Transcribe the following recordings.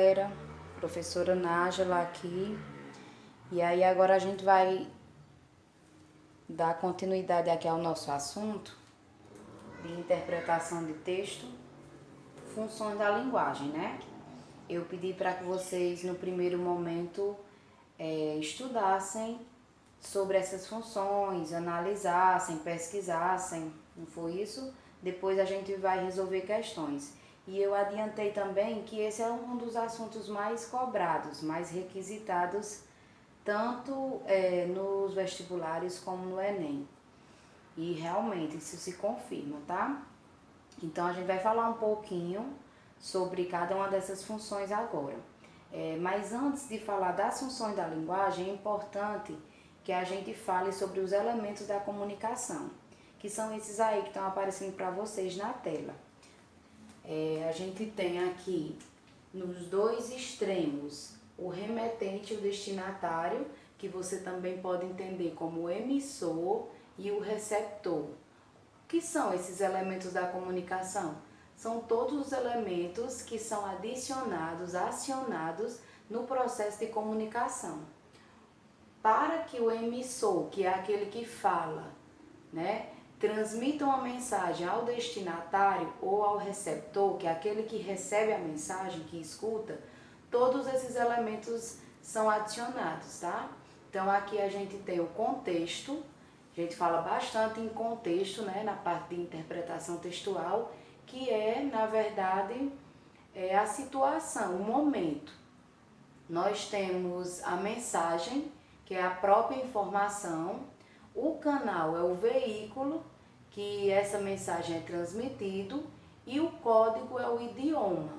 galera, professora Nájila aqui. E aí agora a gente vai dar continuidade aqui ao nosso assunto de interpretação de texto, funções da linguagem, né? Eu pedi para que vocês no primeiro momento estudassem sobre essas funções, analisassem, pesquisassem, não foi isso? Depois a gente vai resolver questões. E eu adiantei também que esse é um dos assuntos mais cobrados, mais requisitados, tanto nos vestibulares como no Enem. E realmente isso se confirma, tá? Então a gente vai falar um pouquinho sobre cada uma dessas funções agora. Mas antes de falar das funções da linguagem, é importante que a gente fale sobre os elementos da comunicação, que são esses aí que estão aparecendo para vocês na tela. A gente tem aqui nos dois extremos o remetente e o destinatário, que você também pode entender como o emissor e o receptor. O que são esses elementos da comunicação? São todos os elementos que são adicionados, acionados no processo de comunicação. Para que o emissor, que é aquele que fala, né, transmita uma mensagem ao destinatário ou ao receptor, que é aquele que recebe a mensagem, que escuta, todos esses elementos são adicionados, tá? Então aqui a gente tem o contexto, a gente fala bastante em contexto, né, na parte de interpretação textual, que na verdade, a situação, o momento. Nós temos a mensagem, que é a própria informação, o canal é o veículo, que essa mensagem é transmitido, e o código é o idioma,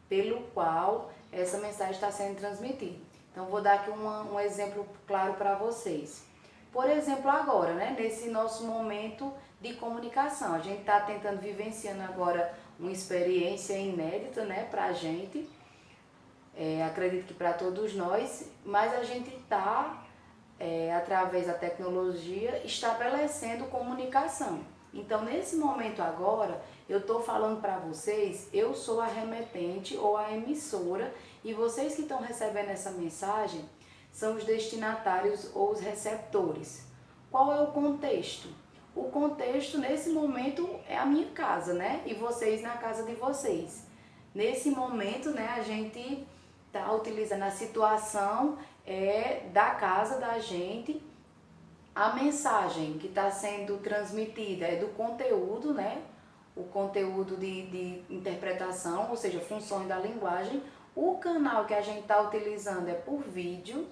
pelo qual essa mensagem está sendo transmitida. Então, vou dar aqui um exemplo claro para vocês. Por exemplo, agora, né, nesse nosso momento de comunicação, a gente está tentando vivenciando agora uma experiência inédita, né, para a gente, acredito que para todos nós, mas a gente está, através da tecnologia, estabelecendo comunicação. Então, nesse momento agora, eu estou falando para vocês, eu sou a remetente ou a emissora, e vocês que estão recebendo essa mensagem são os destinatários ou os receptores. Qual é o contexto? O contexto, nesse momento, é a minha casa, né? E vocês na casa de vocês. Nesse momento, né, a gente está utilizando a situação da casa da gente. A mensagem que está sendo transmitida é do conteúdo, né? O conteúdo de interpretação, ou seja, funções da linguagem. O canal que a gente está utilizando é por vídeo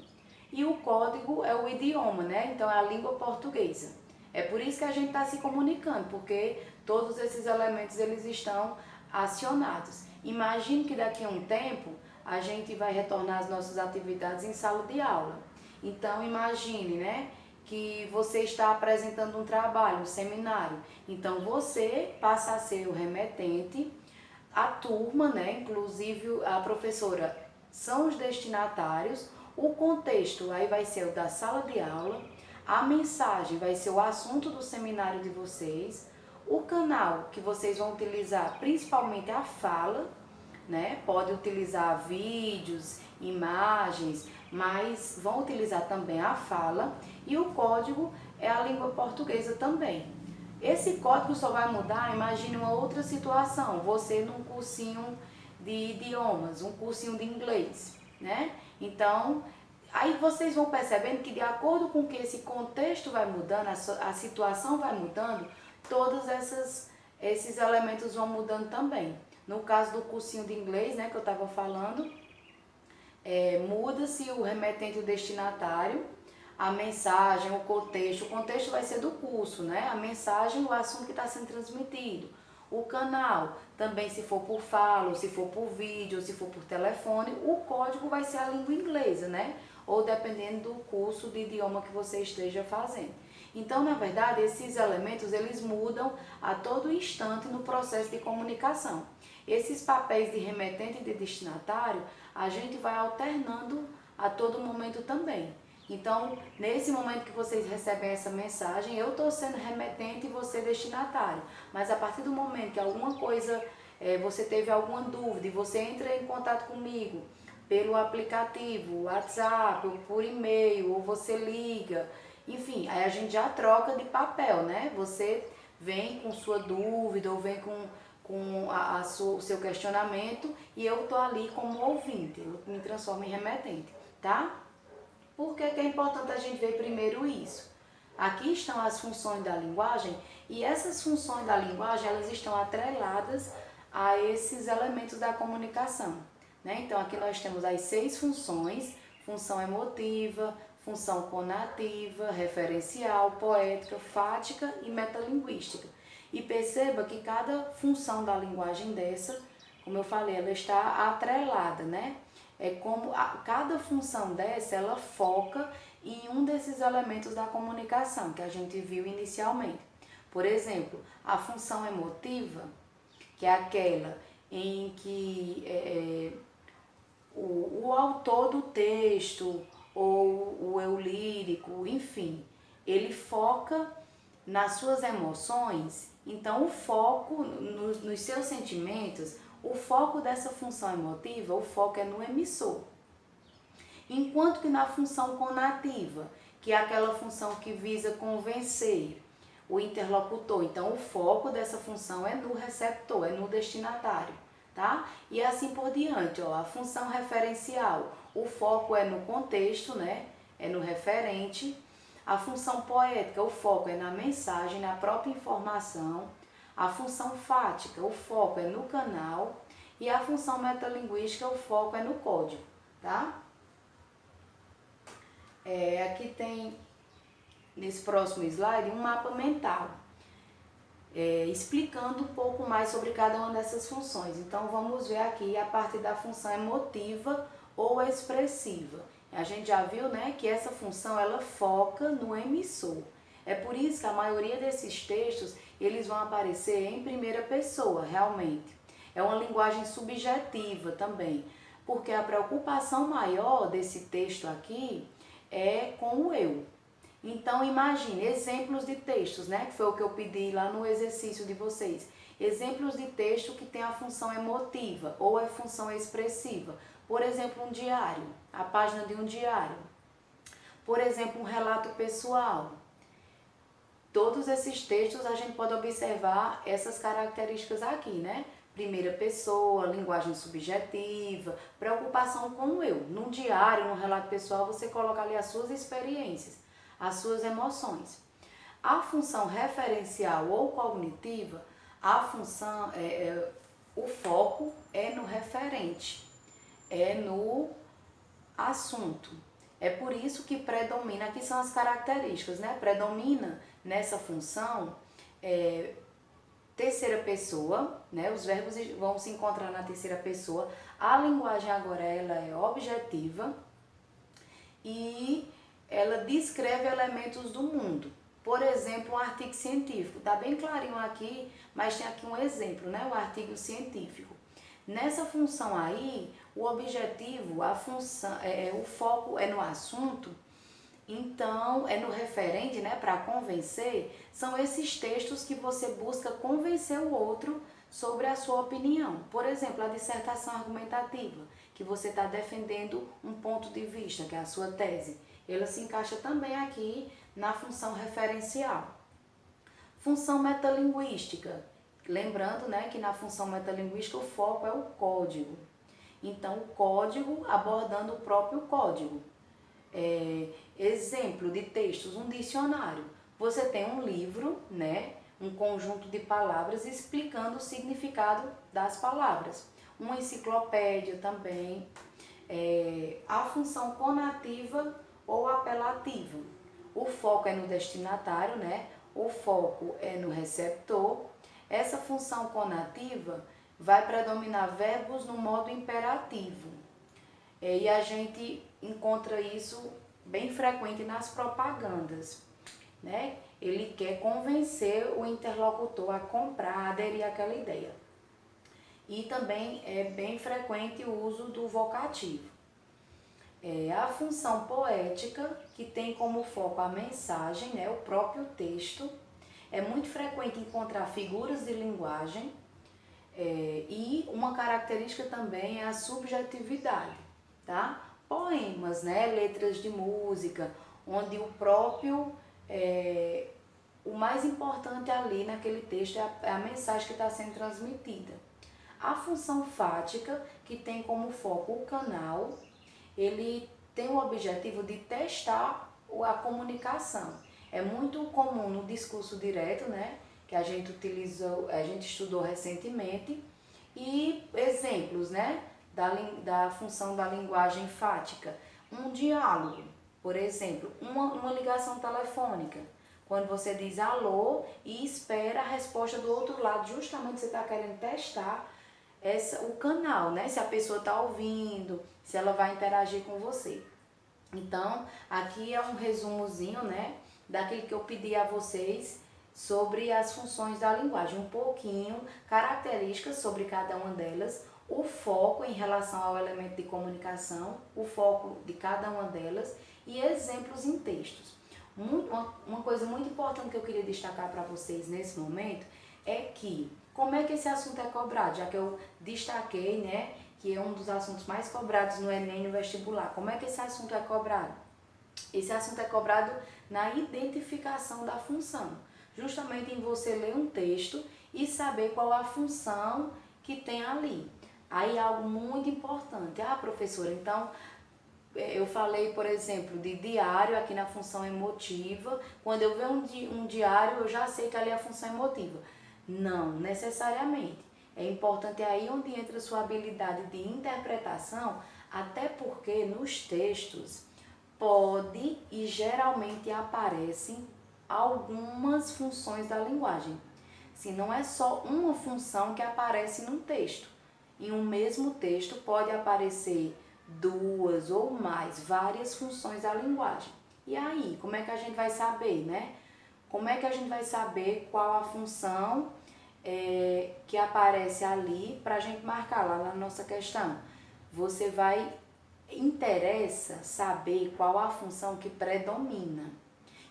e o código é o idioma, né? Então é a língua portuguesa. É por isso que a gente está se comunicando, porque todos esses elementos eles estão acionados. Imagine que daqui a um tempo a gente vai retornar às nossas atividades em sala de aula. Então imagine, né, que você está apresentando um trabalho, um seminário. Então você passa a ser o remetente, a turma, né, inclusive a professora, são os destinatários, o contexto aí vai ser o da sala de aula, a mensagem vai ser o assunto do seminário de vocês, o canal que vocês vão utilizar principalmente a fala, né? Pode utilizar vídeos, imagens, mas vão utilizar também a fala, e o código é a língua portuguesa também. Esse código só vai mudar, imagine uma outra situação, você num cursinho de idiomas, um cursinho de inglês, né? Então, aí vocês vão percebendo que de acordo com que esse contexto vai mudando, a situação vai mudando, todos esses elementos vão mudando também. No caso do cursinho de inglês, né, que eu estava falando, muda-se o remetente e o destinatário, a mensagem, o contexto vai ser do curso, né? A mensagem, o assunto que está sendo transmitido. O canal, também se for por fala, ou se for por vídeo, ou se for por telefone, o código vai ser a língua inglesa, né? Ou dependendo do curso de idioma que você esteja fazendo. Então, na verdade, esses elementos, eles mudam a todo instante no processo de comunicação. Esses papéis de remetente e de destinatário, a gente vai alternando a todo momento também. Então, nesse momento que vocês recebem essa mensagem, eu estou sendo remetente e você destinatário. Mas a partir do momento que alguma coisa você teve alguma dúvida e você entra em contato comigo pelo aplicativo, WhatsApp, ou por e-mail, ou você liga, enfim, aí a gente já troca de papel, né? Você vem com sua dúvida ou vem com o seu questionamento e eu tô ali como ouvinte, eu me transformo em remetente, tá? Por que que é importante a gente ver primeiro isso? Aqui estão as funções da linguagem e essas funções da linguagem, elas estão atreladas a esses elementos da comunicação, né? Então aqui nós temos as 6 funções: função emotiva, função conativa, referencial, poética, fática e metalinguística. E perceba que cada função da linguagem dessa, como eu falei, ela está atrelada, né? É como cada função dessa, ela foca em um desses elementos da comunicação que a gente viu inicialmente. Por exemplo, a função emotiva, que é aquela em que o autor do texto ou o eu lírico, enfim, ele foca nas suas emoções. Então, o foco nos seus sentimentos, o foco dessa função emotiva, o foco é no emissor. Enquanto que na função conativa, que é aquela função que visa convencer o interlocutor, então o foco dessa função é no receptor, é no destinatário, tá? E assim por diante, ó, a função referencial, o foco é no contexto, né? É no referente. A função poética, o foco é na mensagem, na própria informação. A função fática, o foco é no canal. E a função metalinguística, o foco é no código, tá? Aqui tem, nesse próximo slide, um mapa mental, explicando um pouco mais sobre cada uma dessas funções. Então, vamos ver aqui a partir da função emotiva ou expressiva. A gente já viu, né, que essa função, ela foca no emissor. É por isso que a maioria desses textos, eles vão aparecer em primeira pessoa, realmente. É uma linguagem subjetiva também, porque a preocupação maior desse texto aqui é com o eu. Então, imagine exemplos de textos, né? Que foi o que eu pedi lá no exercício de vocês. Exemplos de texto que tem a função emotiva ou a função expressiva. Por exemplo, um diário, a página de um diário. Por exemplo, um relato pessoal. Todos esses textos a gente pode observar essas características aqui, né? Primeira pessoa, linguagem subjetiva, preocupação com o eu. Num diário, num relato pessoal, você coloca ali as suas experiências, as suas emoções. A função referencial ou cognitiva, a função, o foco é no referente, é no assunto. É por isso que predomina, aqui são as características, né? Predomina nessa função terceira pessoa, né? Os verbos vão se encontrar na terceira pessoa. A linguagem agora ela é objetiva e ela descreve elementos do mundo. Por exemplo, um artigo científico. Tá bem clarinho aqui, mas tem aqui um exemplo, né? O artigo científico. Nessa função aí, o objetivo, a função, o foco é no assunto. Então, é no referente, né, para convencer, são esses textos que você busca convencer o outro sobre a sua opinião. Por exemplo, a dissertação argumentativa, que você está defendendo um ponto de vista, que é a sua tese. Ela se encaixa também aqui na função referencial. Função metalinguística. Lembrando, né, que na função metalinguística o foco é o código. Então, o código abordando o próprio código. Exemplo de textos, um dicionário. Você tem um livro, né, um conjunto de palavras explicando o significado das palavras. Uma enciclopédia também. A função conativa ou apelativa. O foco é no destinatário, né? O foco é no receptor. Essa função conativa vai predominar verbos no modo imperativo. E a gente encontra isso bem frequente nas propagandas, né? Ele quer convencer o interlocutor a comprar, a aderir àquela ideia. E também é bem frequente o uso do vocativo. A função poética, que tem como foco a mensagem, né, o próprio texto. É muito frequente encontrar figuras de linguagem, E uma característica também é a subjetividade, tá? Poemas, né? Letras de música, onde o próprio, o mais importante ali naquele texto é a mensagem que está sendo transmitida. A função fática, que tem como foco o canal, ele tem o objetivo de testar a comunicação. É muito comum no discurso direto, né, que a gente estudou recentemente, e exemplos, né, da função da linguagem fática. Um diálogo, por exemplo, uma ligação telefônica, quando você diz alô e espera a resposta do outro lado, justamente você está querendo testar o canal, né? Se a pessoa está ouvindo, se ela vai interagir com você. Então, aqui é um resumozinho, né, daquilo que eu pedi a vocês sobre as funções da linguagem, um pouquinho, características sobre cada uma delas, o foco em relação ao elemento de comunicação, o foco de cada uma delas e exemplos em textos. Uma coisa muito importante que eu queria destacar para vocês nesse momento é que, como é que esse assunto é cobrado, já que eu destaquei, né, que é um dos assuntos mais cobrados no Enem e no vestibular. Como é que esse assunto é cobrado? Esse assunto é cobrado na identificação da função, justamente em você ler um texto e saber qual a função que tem ali. Aí algo muito importante. Ah, professora, então eu falei, por exemplo, de diário aqui na função emotiva. Quando eu ver um diário, eu já sei que ali é a função emotiva. Não, necessariamente. É importante aí onde entra a sua habilidade de interpretação, até porque nos textos pode e geralmente aparecem algumas funções da linguagem. Se não é só uma função que aparece num texto. Em um mesmo texto pode aparecer duas ou mais, várias funções da linguagem. E aí, como é que a gente vai saber, né? Como é que a gente vai saber qual a função que aparece ali para a gente marcar lá na nossa questão? Interessa saber qual a função que predomina.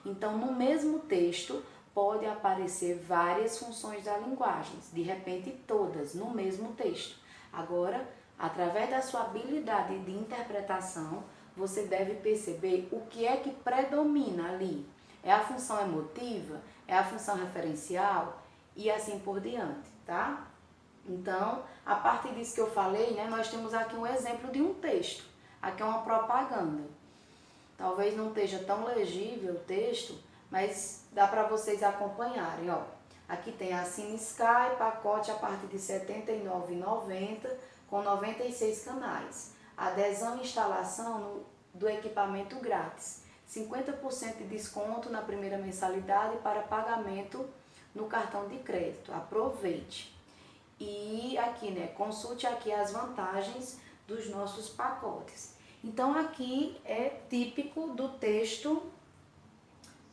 Então, no mesmo texto, pode aparecer várias funções da linguagem, de repente todas, no mesmo texto. Agora, através da sua habilidade de interpretação, você deve perceber o que é que predomina ali. É a função emotiva? É a função referencial? E assim por diante, tá? Então, a partir disso que eu falei, né, nós temos aqui um exemplo de um texto. Aqui é uma propaganda. Talvez não esteja tão legível o texto, mas dá para vocês acompanharem, ó. Aqui tem a Cine Sky, pacote a partir de R$ 79,90 com 96 canais. Adesão e instalação do equipamento grátis. 50% de desconto na primeira mensalidade para pagamento no cartão de crédito. Aproveite. E aqui, né, consulte aqui as vantagens dos nossos pacotes. Então, aqui é típico do texto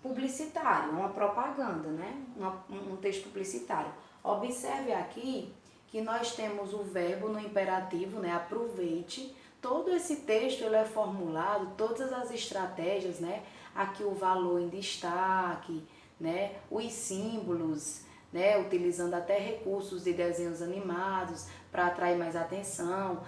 publicitário, uma propaganda, né? Um texto publicitário. Observe aqui que nós temos o verbo no imperativo, né? Aproveite. Todo esse texto ele é formulado, todas as estratégias, né? Aqui o valor em destaque, né? Os símbolos, né? Utilizando até recursos de desenhos animados para atrair mais atenção.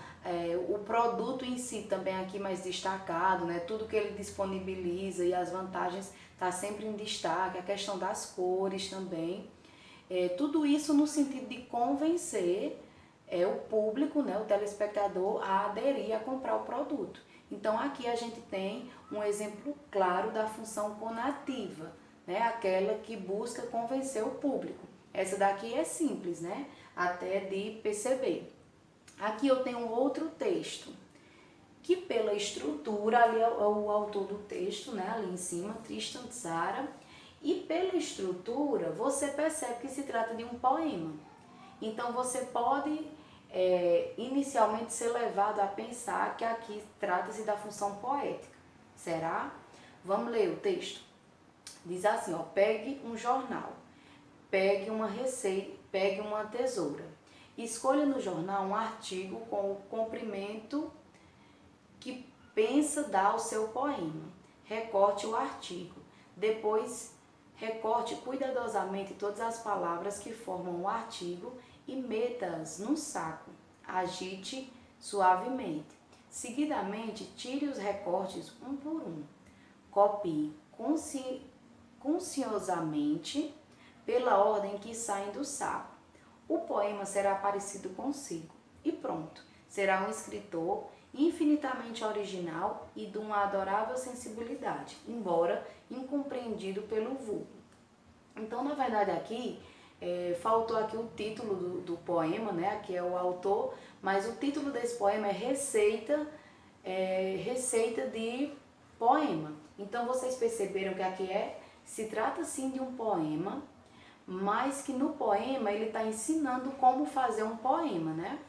O produto em si também aqui mais destacado, né? Tudo que ele disponibiliza e as vantagens está sempre em destaque, a questão das cores também. Tudo isso no sentido de convencer o público, né, o telespectador, a aderir a comprar o produto. Então aqui a gente tem um exemplo claro da função conativa, né, aquela que busca convencer o público. Essa daqui é simples, né, até de perceber. Aqui eu tenho outro texto, que pela estrutura, ali é o autor do texto, né, ali em cima, Tristan Tzara, e pela estrutura você percebe que se trata de um poema. Então você pode inicialmente ser levado a pensar que aqui trata-se da função poética. Será? Vamos ler o texto. Diz assim, ó, pegue um jornal, pegue uma receita, pegue uma tesoura. Escolha no jornal um artigo com o comprimento que pensa dar ao seu poema. Recorte o artigo. Depois, recorte cuidadosamente todas as palavras que formam o artigo e meta-as num saco. Agite suavemente. Seguidamente, tire os recortes um por um. Copie consciosamente pela ordem que saem do saco. O poema será parecido consigo e pronto. Será um escritor infinitamente original e de uma adorável sensibilidade, embora incompreendido pelo vulgo. Então, na verdade, aqui faltou aqui o título do poema, né? Aqui é o autor, mas o título desse poema é Receita de Poema. Então, vocês perceberam que aqui se trata sim de um poema, mas que no poema ele está ensinando como fazer um poema, né?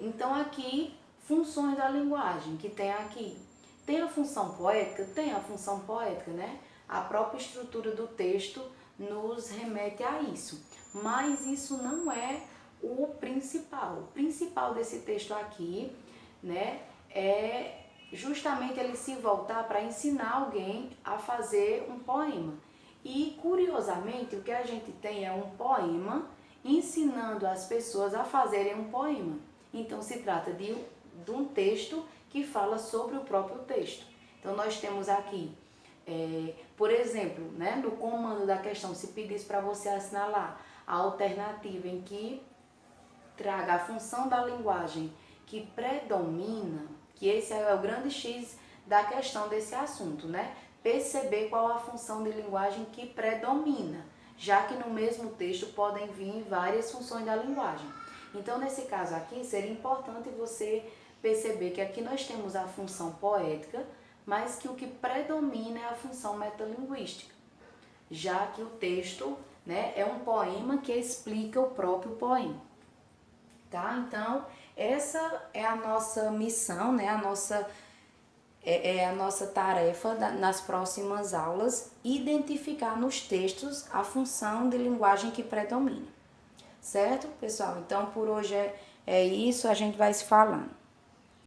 Então, aqui, funções da linguagem que tem aqui. Tem a função poética? Tem a função poética, né? A própria estrutura do texto nos remete a isso. Mas isso não é o principal. O principal desse texto aqui, né, é justamente ele se voltar para ensinar alguém a fazer um poema. E, curiosamente, o que a gente tem é um poema ensinando as pessoas a fazerem um poema. Então, se trata de um texto que fala sobre o próprio texto. Então, nós temos aqui, por exemplo, né, no comando da questão, se pedisse para você assinalar a alternativa em que traga a função da linguagem que predomina, que esse é o grande X da questão desse assunto, né? Perceber qual a função de linguagem que predomina, já que no mesmo texto podem vir várias funções da linguagem. Então, nesse caso aqui, seria importante você perceber que aqui nós temos a função poética, mas que o que predomina é a função metalinguística, já que o texto, né, é um poema que explica o próprio poema. Tá? Então, essa é a nossa missão, né, a nossa tarefa nas próximas aulas, identificar nos textos a função de linguagem que predomina. Certo, pessoal? Então, por hoje é isso, a gente vai se falando.